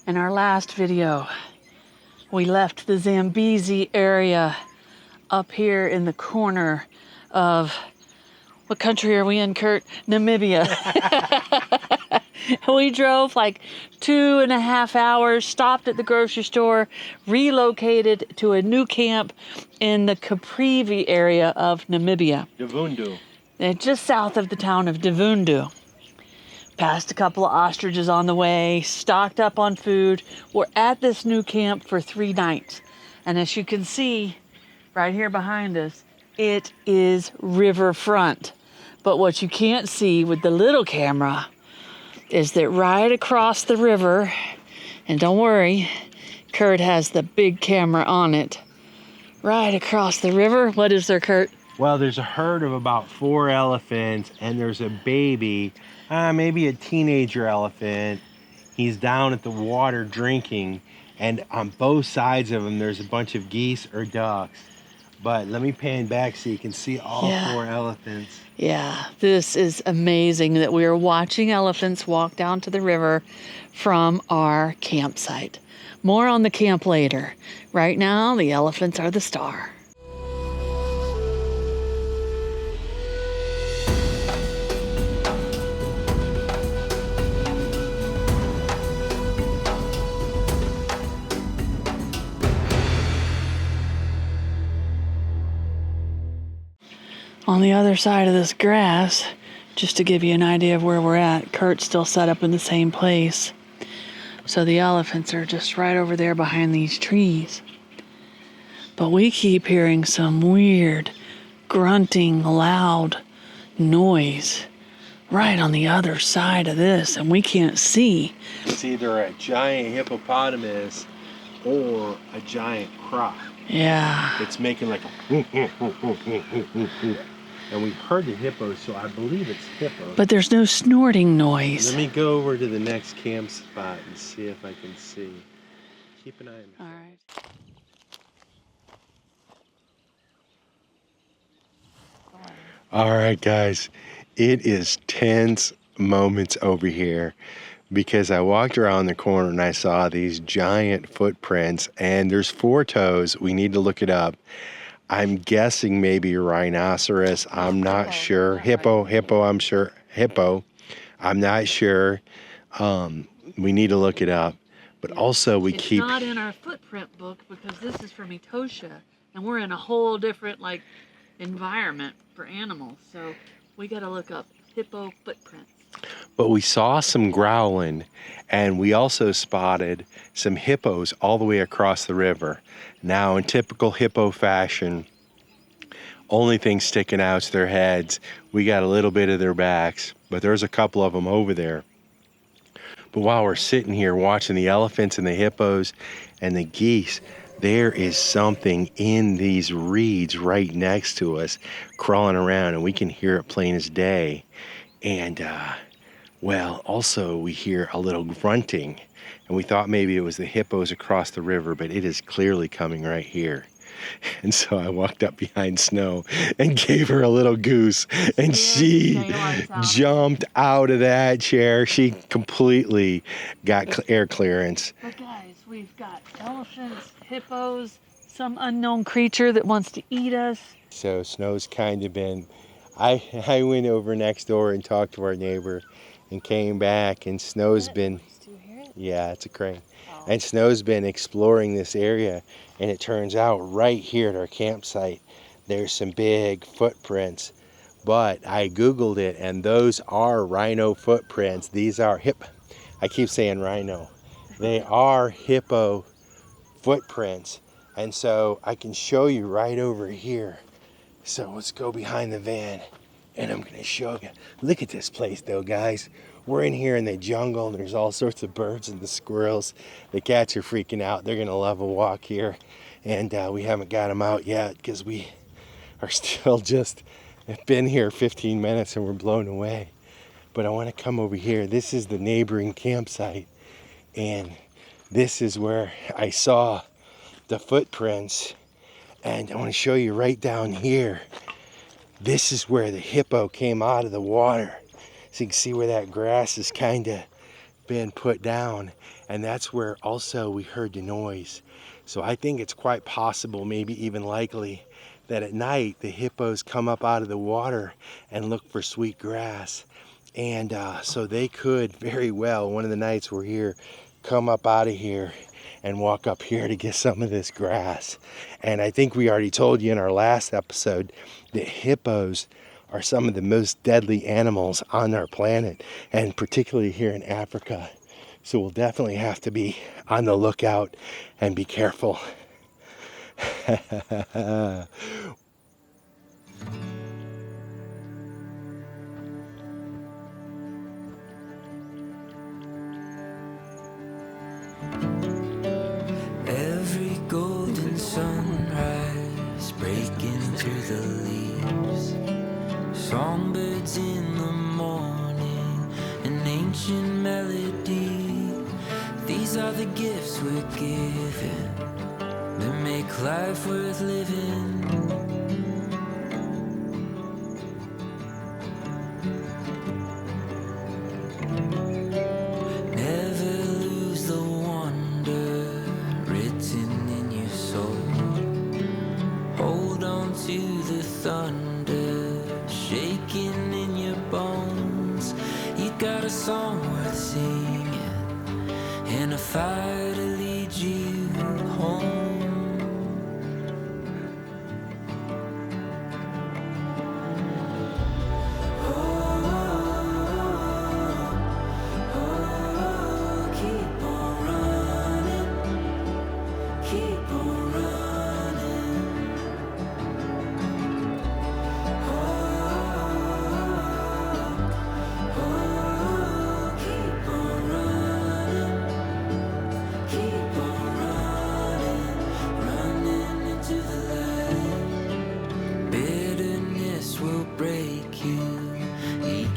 In our last video, we left the Zambezi area up here in the corner of, what country are we in, Curt? Namibia. We drove like 2.5 hours, stopped at the grocery store, relocated to a new camp in the Upriver area of Namibia. Divundu. Just south of the town of Divundu. Passed a couple of ostriches on the way, stocked up on food. We're at this new camp for 3 nights. And as you can see right here behind us, it is riverfront. But what you can't see with the little camera is that right across the river, and don't worry, Curt has the big camera on it. Right across the river, what is there, Curt? Well, there's a herd of about 4 elephants, and there's a baby, maybe a teenager elephant. He's down at the water drinking, and on both sides of him, there's a bunch of geese or ducks. But let me pan back so you can see all 4 elephants. Yeah, this is amazing that we are watching elephants walk down to the river from our campsite. More on the camp later. Right now, the elephants are the star. On the other side of this grass, just to give you an idea of where we're at, Curt's still set up in the same place. So the elephants are just right over there behind these trees. But we keep hearing some weird, grunting, loud noise right on the other side of this, and we can't see. It's either a giant hippopotamus or a giant croc. Yeah. It's making like a and we heard the hippo, so I believe it's hippo. But there's no snorting noise. Let me go over to the next camp spot and see if I can see. Keep an eye on me. All All right, guys. It is tense moments over here because I walked around the corner and I saw these giant footprints, and there's 4 toes. We need to look it up. I'm guessing maybe a rhinoceros. I'm not sure. Hippo, I'm sure. Hippo. I'm not sure. We need to look it up. But also we keep... It's not in our footprint book because this is from Etosha, and we're in a whole different environment for animals. So we got to look up hippo footprints. But we saw some growling, and we also spotted some hippos all the way across the river. Now, in typical hippo fashion, only thing sticking out is their heads. We got a little bit of their backs, but there's a couple of them over there. But while we're sitting here watching the elephants and the hippos and the geese, there is something in these reeds right next to us crawling around, and we can hear it plain as day. And, well, also we hear a little grunting, and we thought maybe it was the hippos across the river, but it is clearly coming right here. And so I walked up behind Snow and gave her a little goose, and she jumped out of that chair. She completely got air clearance. But guys, we've got elephants, hippos, some unknown creature that wants to eat us. So Snow's kind of been... I went over next door and talked to our neighbor and came back, and Snow's been... Do you hear it? Yeah, it's a crane. Oh. And Snow's been exploring this area, and it turns out right here at our campsite, there's some big footprints. But I Googled it, and those are rhino footprints. These are I keep saying rhino. They are hippo footprints. And so I can show you right over here. So let's go behind the van, and I'm going to show you. Look at this place, though, guys. We're in here in the jungle, and there's all sorts of birds and the squirrels. The cats are freaking out. They're going to love a walk here. And we haven't got them out yet because we are still just been here 15 minutes, and we're blown away. But I want to come over here. This is the neighboring campsite, and this is where I saw the footprints. And I want to show you right down here. This is where the hippo came out of the water. So you can see where that grass has kind of been put down. and that's where also we heard the noise. So I think it's quite possible, maybe even likely, that at night the hippos come up out of the water and look for sweet grass. And so they could very well, one of the nights we're here, come up out of here and walk up here to get some of this grass. And I think we already told you in our last episode that hippos are some of the most deadly animals on our planet, and particularly here in Africa. So we'll definitely have to be on the lookout and be careful. Every golden sunrise breaking through the leaves, songbirds in the morning, an ancient melody. These are the gifts we're given that make life worth living. Never lose the wonder written in your soul. Hold on to the thunder shaking in your bones. You got a song worth singing and a fire to lead you home.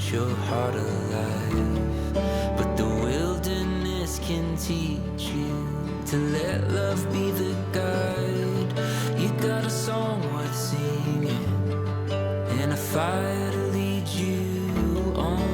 Your heart alive, but the wilderness can teach you to let love be the guide. You got a song worth singing and a fire to lead you on.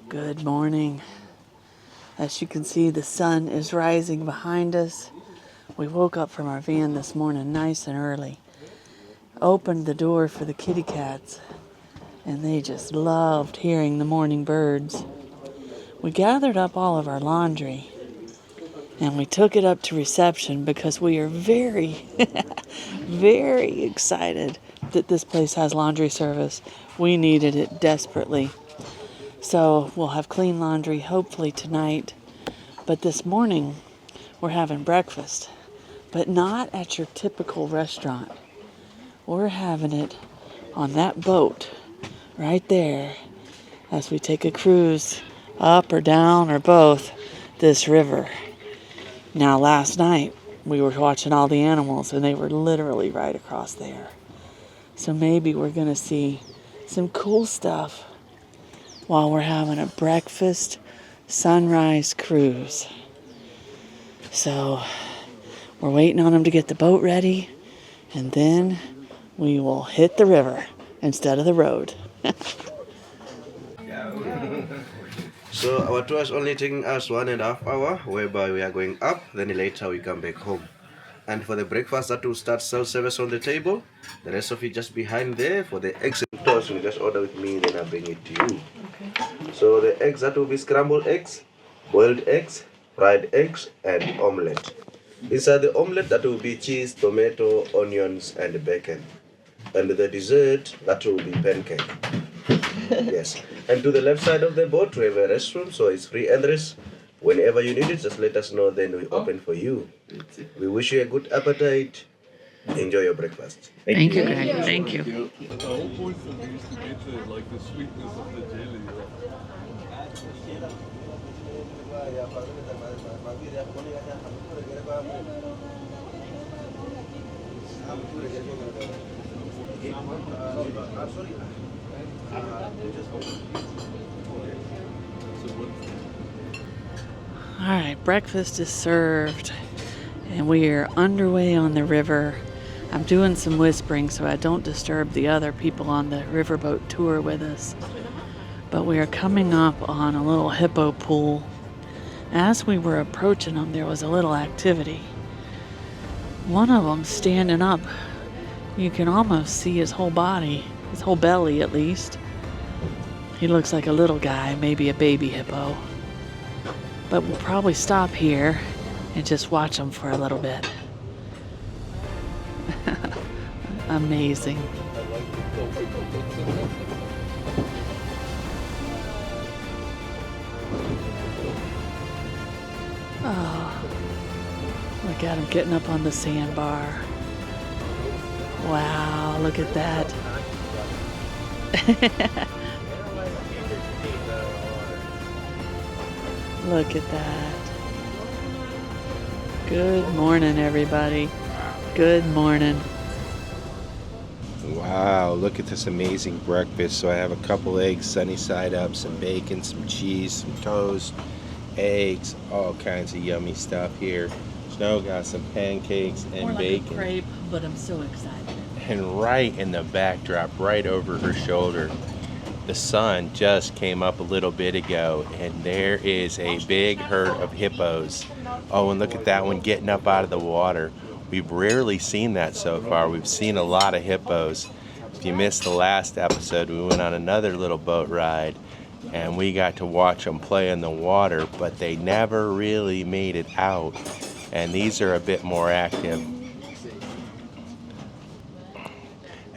Good morning. As you can see, the sun is rising behind us. We woke up from our van this morning nice and early. Opened the door for the kitty cats, and they just loved hearing the morning birds. We gathered up all of our laundry, and we took it up to reception because we are very, very excited that this place has laundry service. We needed it desperately. So we'll have clean laundry hopefully tonight. But this morning we're having breakfast, but not at your typical restaurant. We're having it on that boat right there as we take a cruise up or down or both this river. Now last night we were watching all the animals and they were literally right across there. So maybe we're going to see some cool stuff while we're having a breakfast sunrise cruise. So we're waiting on them to get the boat ready, and then we will hit the river instead of the road. So our tour is only taking us 1.5 hours, whereby we are going up, then later we come back home. And for the breakfast, that will start self-service on the table. The rest of it just behind there. For the eggs and toast, you just order with me, then I bring it to you. Okay. So the eggs, that will be scrambled eggs, boiled eggs, fried eggs, and omelette. Inside the omelette, that will be cheese, tomato, onions, and bacon. And the dessert, that will be pancake. Yes. And to the left side of the boat, we have a restroom, so it's free entrance. Whenever you need it, just let us know, then we open for you. We wish you a good appetite. Enjoy your breakfast. Thank you, Greg. Thank you. The whole point of these to get like the sweetness of the jelly. All right, breakfast is served, and we are underway on the river. I'm doing some whispering so I don't disturb the other people on the riverboat tour with us. But we are coming up on a little hippo pool. As we were approaching them, there was a little activity. One of them standing up. You can almost see his whole body, his whole belly at least. He looks like a little guy, maybe a baby hippo. But we'll probably stop here and just watch them for a little bit. Amazing. Oh, look at him getting up on the sandbar. Wow, look at that. Look at that. Good morning, everybody. Good morning. Wow, look at this amazing breakfast. So I have a couple eggs sunny side up, some bacon, some cheese, some toast, eggs, all kinds of yummy stuff here. Snow got some pancakes and More like bacon. a crepe, but I'm so excited. And right in the backdrop, right over her shoulder, the sun just came up a little bit ago, and there is a big herd of hippos. Oh, and look at that one getting up out of the water. We've rarely seen that so far. We've seen a lot of hippos. If you missed the last episode, we went on another little boat ride, and we got to watch them play in the water, but they never really made it out. And these are a bit more active.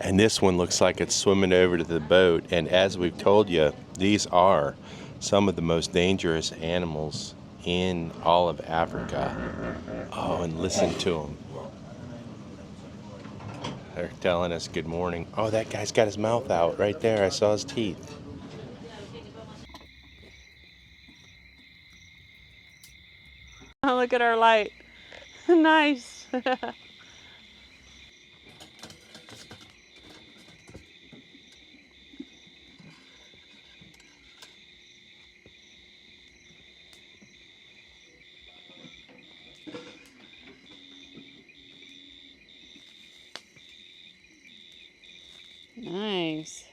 And this one looks like it's swimming over to the boat. And as we've told you, these are some of the most dangerous animals in all of Africa. Oh, and listen to them. They're telling us good morning. Oh, that guy's got his mouth out right there. I saw his teeth. Oh, look at our light. Nice. Nice.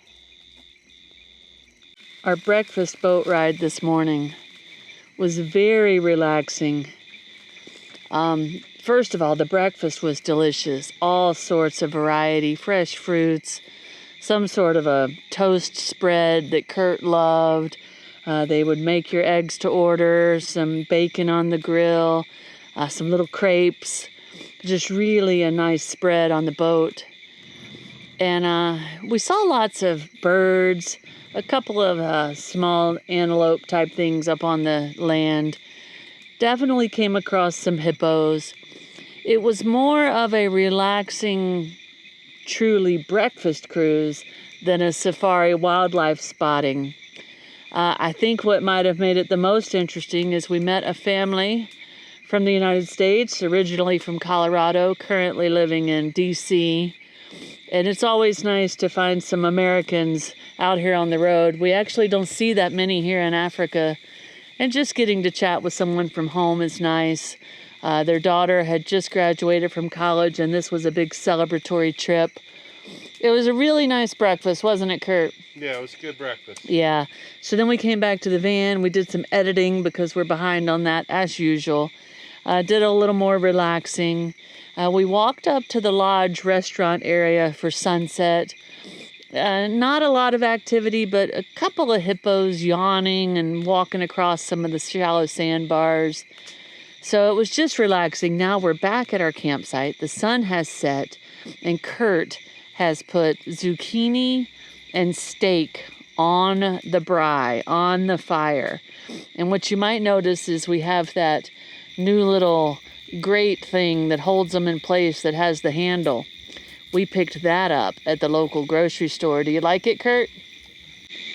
Our breakfast boat ride this morning was very relaxing. First of all, the breakfast was delicious. All sorts of variety, fresh fruits, some sort of a toast spread that Curt loved. They would make your eggs to order, some bacon on the grill, some little crepes. Just really a nice spread on the boat. And we saw lots of birds, a couple of small antelope type things up on the land. Definitely came across some hippos. It was more of a relaxing, truly breakfast cruise than a safari wildlife spotting. I think what might have made it the most interesting is we met a family from the United States, originally from Colorado, currently living in DC. And it's always nice to find some Americans out here on the road. We actually don't see that many here in Africa. And just getting to chat with someone from home is nice. Their daughter had just graduated from college, and this was a big celebratory trip. It was a really nice breakfast, wasn't it, Curt? Yeah, it was a good breakfast. Yeah. So then we came back to the van. We did some editing because we're behind on that as usual. Did a little more relaxing. We walked up to the lodge restaurant area for sunset. Not a lot of activity, but a couple of hippos yawning and walking across some of the shallow sandbars. So it was just relaxing. Now we're back at our campsite. The sun has set, and Curt has put zucchini and steak on the braai, on the fire. And what you might notice is we have that new little grate thing that holds them in place that has the handle. We picked that up at the local grocery store. Do you like it, Curt?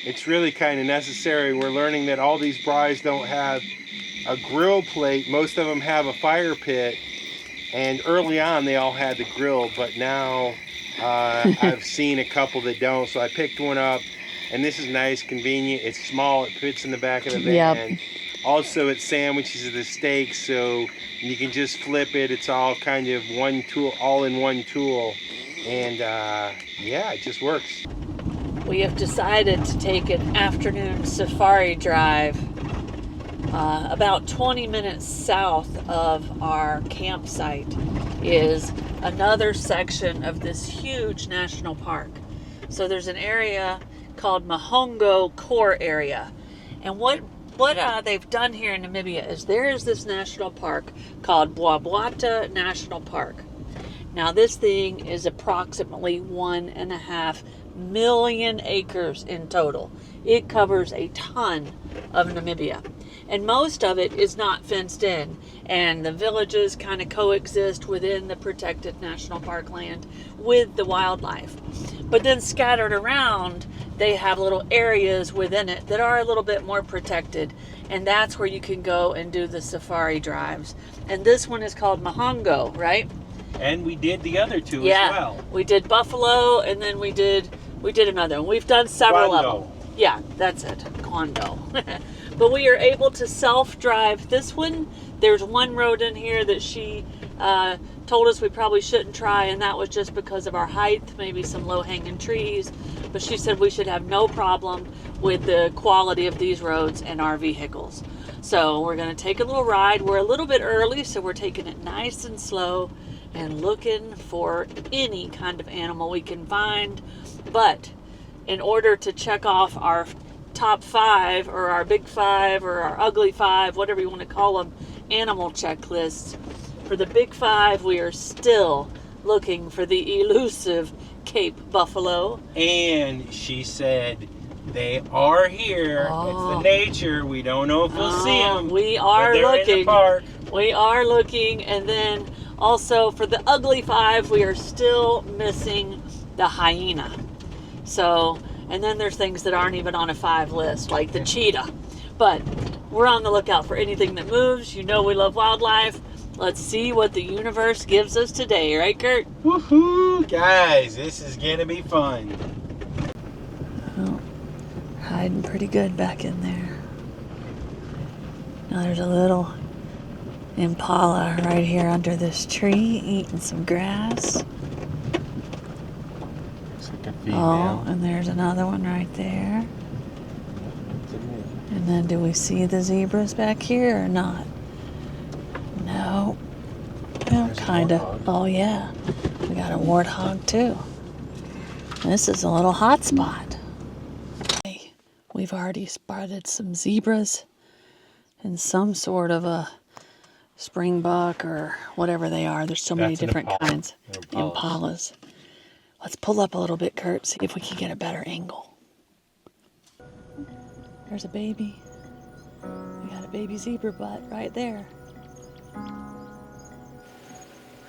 It's really kind of necessary. We're learning that all these braais don't have a grill plate. Most of them have a fire pit. And early on, they all had the grill, but now I've seen a couple that don't. So I picked one up, and this is nice, convenient. It's small. It fits in the back of the van. Yep. Also, it sandwiches the steak, so you can just flip it. It's all kind of one tool, all in one tool. And yeah, it just works. We have decided to take an afternoon safari drive about 20 minutes south of our campsite is another section of this huge national park. So there's an area called Mahongo core area. And what they've done here in Namibia is there is this national park called Bwabwata National Park. Now this thing is approximately 1.5 million acres in total. It covers a ton of Namibia. And most of it is not fenced in. And the villages kind of coexist within the protected national park land with the wildlife. But then scattered around, they have little areas within it that are a little bit more protected. And that's where you can go and do the safari drives. And this one is called Mahongo, right? And we did the other two Yeah, as well. we did buffalo, and then we did another one. We've done several of them. Yeah, that's it, Kondo. But we are able to self-drive this one. There's one road in here that she told us we probably shouldn't try, and that was just because of our height, maybe some low-hanging trees. But she said we should have no problem with the quality of these roads and our vehicles. So we're going to take a little ride. We're a little bit early, so we're taking it nice and slow and looking for any kind of animal we can find. But in order to check off our top 5 or our big 5 or our ugly 5, whatever you want to call them, animal checklists, for the big 5 we are still looking for the elusive Cape buffalo. And she said they are here. Oh. It's the nature. We don't know if we'll see them. We are looking. In the park. We are looking. And then also for the ugly 5, we are still missing the hyena. So, and then there's things that aren't even on a 5 list, like the cheetah. But we're on the lookout for anything that moves. You know we love wildlife. Let's see what the universe gives us today, right, Curt? Woohoo! Guys, this is gonna be fun. Oh, hiding pretty good back in there. Now there's a little impala right here under this tree eating some grass. It's like a Oh, and there's another one right there. And then do we see the zebras back here or not? No. Well, There's a kind of. warthog. Oh, yeah. We got a warthog, too. This is a little hot spot. Hey, we've already spotted some zebras and some sort of a springbuck or whatever they are. There's so many That's an different impala. kinds. They're impalas. Impalas. Let's pull up a little bit, Curt, see if we can get a better angle. There's a baby. We got a baby zebra butt right there.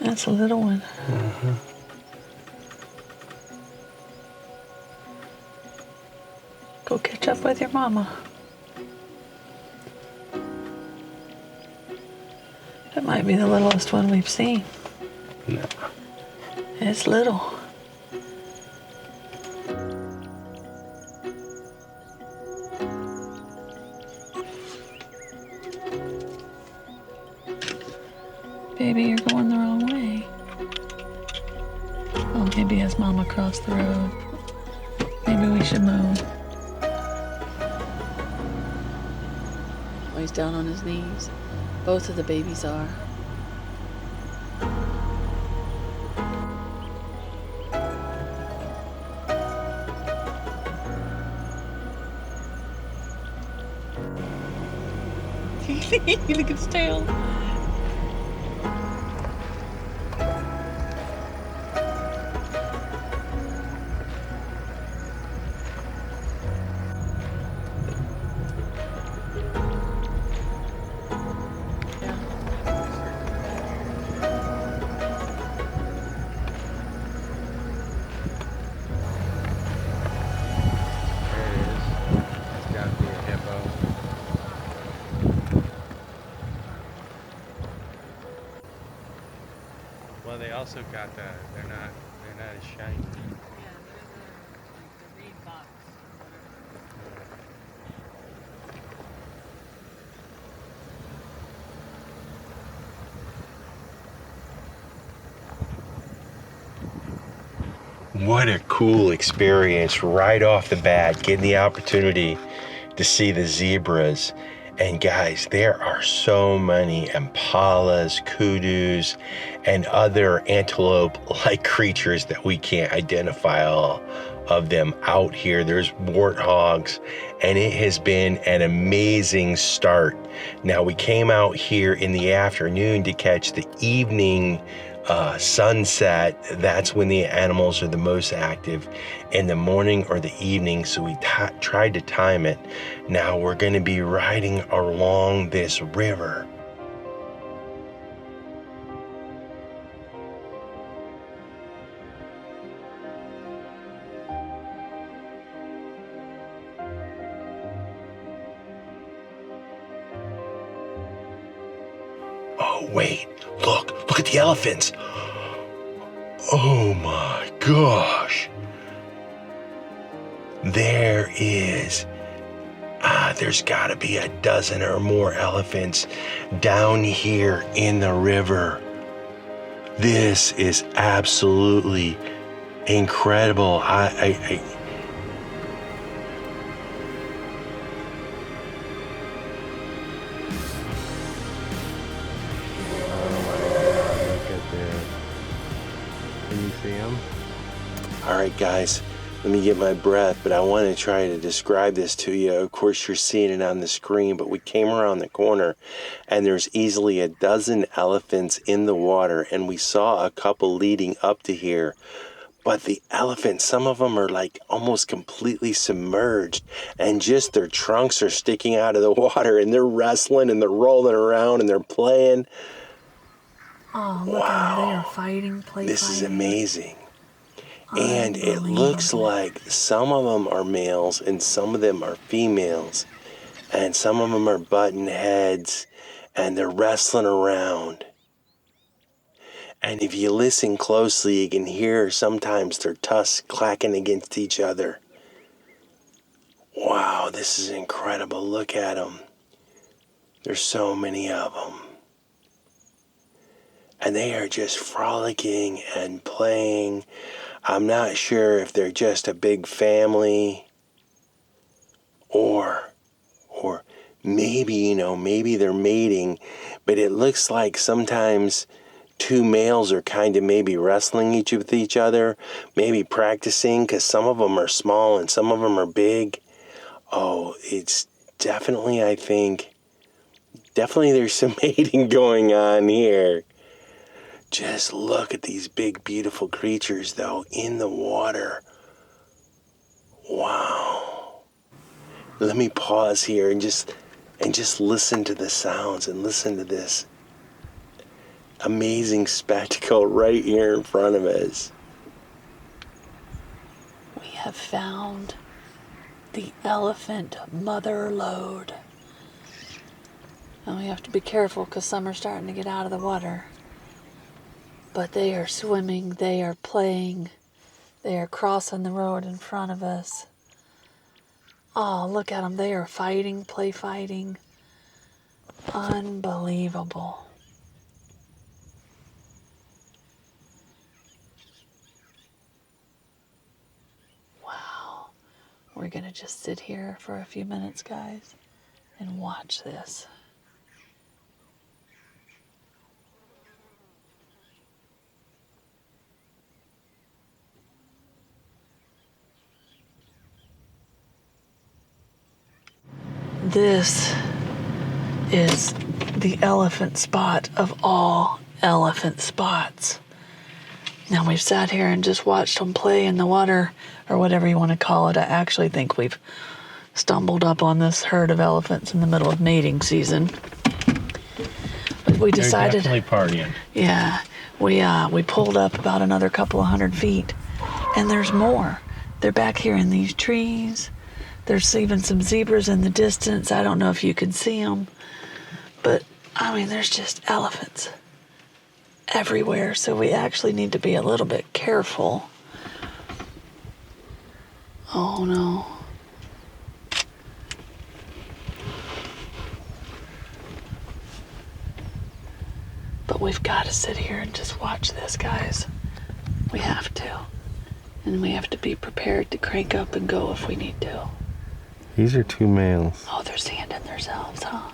That's a little one. Go catch up with your mama. That might be the littlest one we've seen. No. It's little. Baby, you're going the wrong way. Oh, maybe his There's Mom across the road. Maybe we should move. Oh, he's down on his knees. Both of the babies are. Look at his tail. Well, they also got they're not as shiny. Yeah, they're the reed box. What a cool experience right off the bat, getting the opportunity to see the zebras. And guys, there are so many impalas, kudus, and other antelope-like creatures that we can't identify all of them out here. There's warthogs, and it has been an amazing start. Now, we came out here in the afternoon to catch the evening sunset. That's when the animals are the most active, in the morning or the evening, so we tried to time it. Now we're going to be riding along this river. Oh wait, look at the elephants. Oh my gosh. There's gotta be a dozen or more elephants down here in the river. This is absolutely incredible. Can you see them? All right, guys, let me get my breath, but I want to try to describe this to you. Of course, you're seeing it on the screen, but we came around the corner and there's easily a dozen elephants in the water, and we saw a couple leading up to here. But the elephants, some of them are like almost completely submerged, and just their trunks are sticking out of the water, and they're wrestling and they're rolling around and they're playing. Oh, look at them. They are fighting, This is amazing. And it Unbelievable. looks like some of them are males and some of them are females. And some of them are button heads and they're wrestling around. And if you listen closely, you can hear sometimes their tusks clacking against each other. Wow, this is incredible. Look at them. There's so many of them. And they are just frolicking and playing. I'm not sure if they're just a big family or maybe, maybe they're mating, but it looks like sometimes two males are kind of maybe wrestling with each other, maybe practicing, because some of them are small and some of them are big. Oh, it's definitely, I think, there's some mating going on here. Just look at these big, beautiful creatures, though, in the water. Wow. Let me pause here and just listen to the sounds and listen to this amazing spectacle right here in front of us. We have found the elephant mother lode. And we have to be careful because some are starting to get out of the water. But they are swimming, they are playing, they are crossing the road in front of us. Oh, look at them. They are fighting, play fighting. Unbelievable. we're going to just sit here for a few minutes, guys, and watch this. This is the elephant spot of all elephant spots. Now we've sat here and just watched them play in the water, or whatever you want to call it. I actually think we've stumbled up on this herd of elephants in the middle of mating season. But we decided, they're definitely partying. Yeah, we pulled up about another couple of 100 feet, and there's more. They're back here in these trees. There's even some zebras in the distance. I don't know if you can see them, but I mean, there's just elephants everywhere, so we actually need to be a little bit careful. Oh no. But we've got to sit here and just watch this, guys. We have to. And we have to be prepared to crank up and go if we need to. These are 2 males. Oh, they're sanding themselves, huh?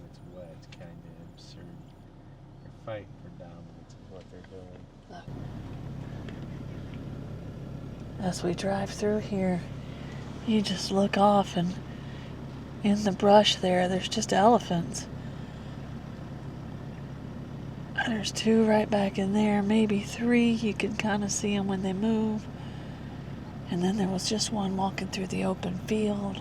It's wet, it's kind of absurd. They're fighting for dominance of what they're doing. As we drive through here, you just look off, and in the brush there's just elephants. And there's 2 right back in there, maybe 3. You can kind of see them when they move. And then there was just one walking through the open field.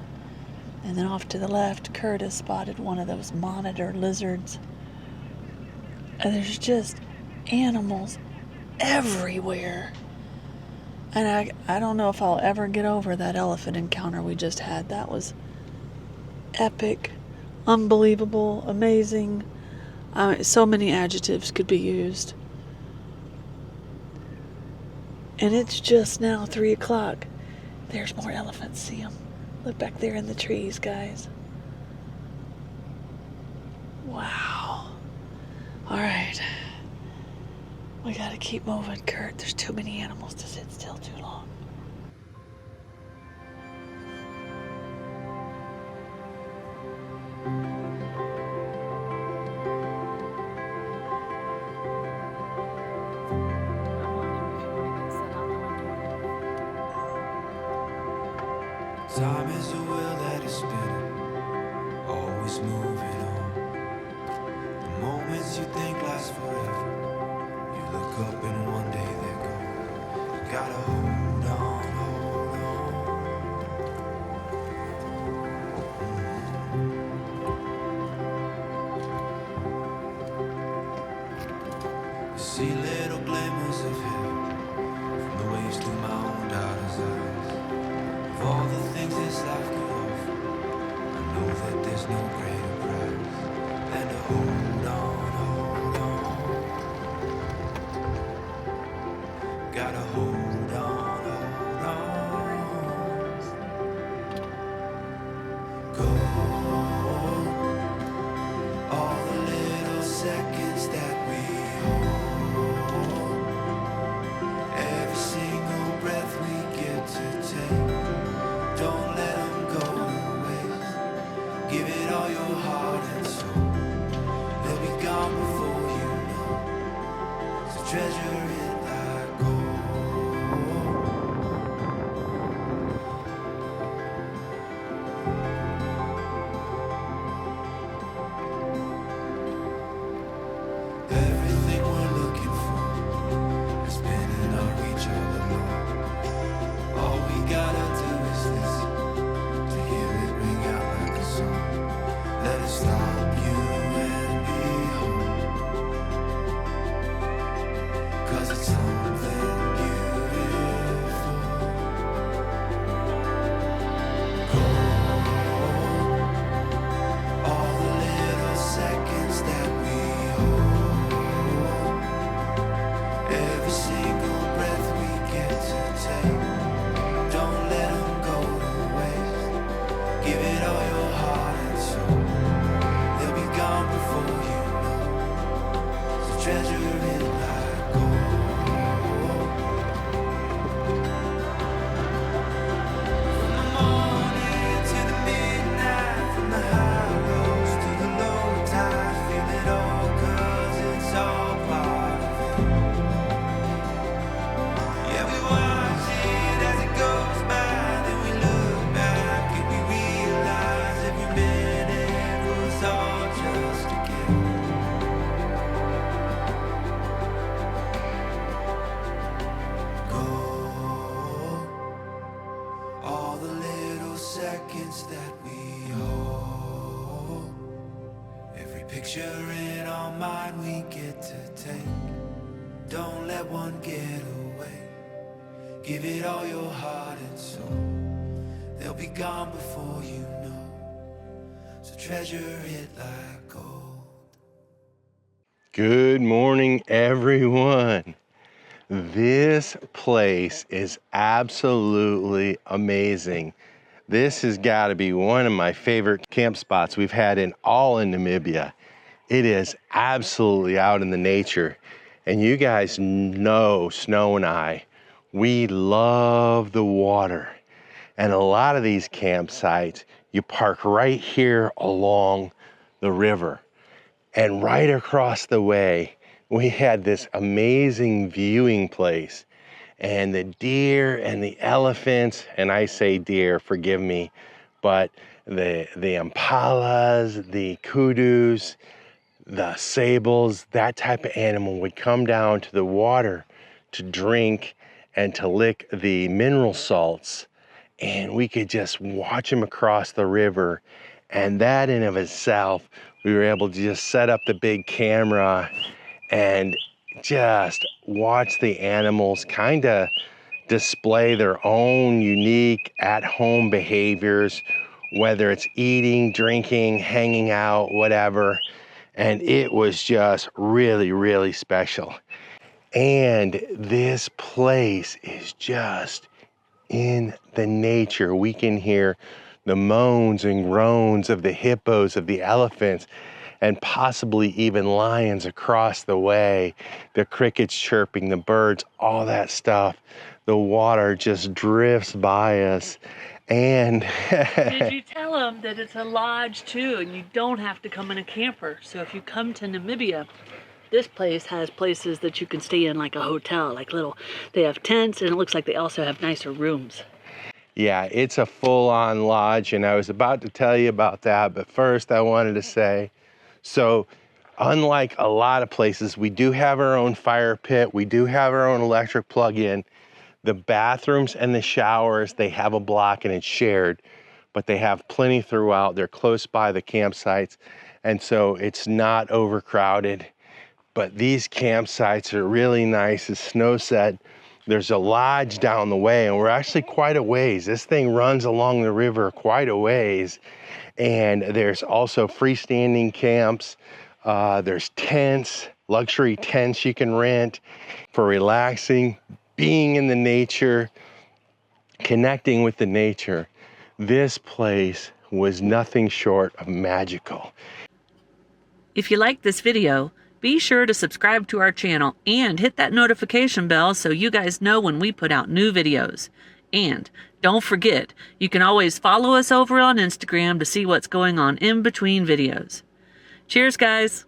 And then off to the left, Curt has spotted one of those monitor lizards. And there's just animals everywhere. And I don't know if I'll ever get over that elephant encounter we just had. That was epic, unbelievable, amazing. So many adjectives could be used. And it's just now 3 o'clock. There's more elephants. See them? Look back there in the trees, guys. Wow. All right. We gotta keep moving, Curt. There's too many animals to sit still too long. Time is a wheel that is spinning, always moving on. The moments you think last forever, you look up and one day they're gone. You gotta hold on, hold on. You see little glimmers of heaven from the waves through my own daughter's eyes. Of all the things this life could offer, I know that there's no greater prize than to hold on, hold on. Gotta hold on, hold on. Go all the little seconds that we hold, every single breath we get to take. Don't let them go to waste. Give it all your heart and soul. They'll be gone before you know. So treasure it like gold. Everything we're looking for has been in our reach all along. All we gotta do is listen to hear it ring out like a song. Let it stop you and me home. 'Cause it's treasure it like gold. From the morning to the midnight, from the high roads to the low tide, feel it all 'cause it's all part of it. Yeah, we watch it as it goes by, then we look back and we realize every minute was all just a game. Gold, all the little seconds that we hold, every picture in our mind we get to take. Don't let one get away. Give it all your heart and soul. They'll be gone before you know. So treasure it like gold. Good morning, everyone. This place is absolutely amazing. This has got to be one of my favorite camp spots we've had in Namibia. It is absolutely out in the nature. And you guys know Snow and I, we love the water. And a lot of these campsites, you park right here along the river. And right across the way, we had this amazing viewing place. And the deer and the elephants, and I say deer, forgive me, but the impalas, the kudus, the sables, that type of animal would come down to the water to drink and to lick the mineral salts. And we could just watch them across the river. And that in of itself, we were able to just set up the big camera and just watch the animals kind of display their own unique at-home behaviors, whether it's eating, drinking, hanging out, whatever. And it was just really, really special. And this place is just in the nature. We can hear the moans and groans of the hippos, of the elephants, and possibly even lions across the way. The crickets chirping, the birds, all that stuff. The water just drifts by us. And Did you tell them that it's a lodge too, and you don't have to come in a camper? So if you come to Namibia, this place has places that you can stay in like a hotel, like they have tents, and it looks like they also have nicer rooms. yeah, it's a full-on lodge, and I was about to tell you about that, but first I wanted to say, so unlike a lot of places, we do have our own fire pit, we do have our own electric plug-in. The bathrooms and the showers, they have a block and it's shared, but they have plenty throughout. They're close by the campsites, and so it's not overcrowded. But these campsites are really nice. As Snow said, there's a lodge down the way, and we're actually quite a ways. This thing runs along the river quite a ways, and there's also freestanding camps. There's tents, luxury tents you can rent for relaxing, being in the nature, connecting with the nature. This place was nothing short of magical. If you like this video, be sure to subscribe to our channel and hit that notification bell so you guys know when we put out new videos. And don't forget, you can always follow us over on Instagram to see what's going on in between videos. Cheers, guys!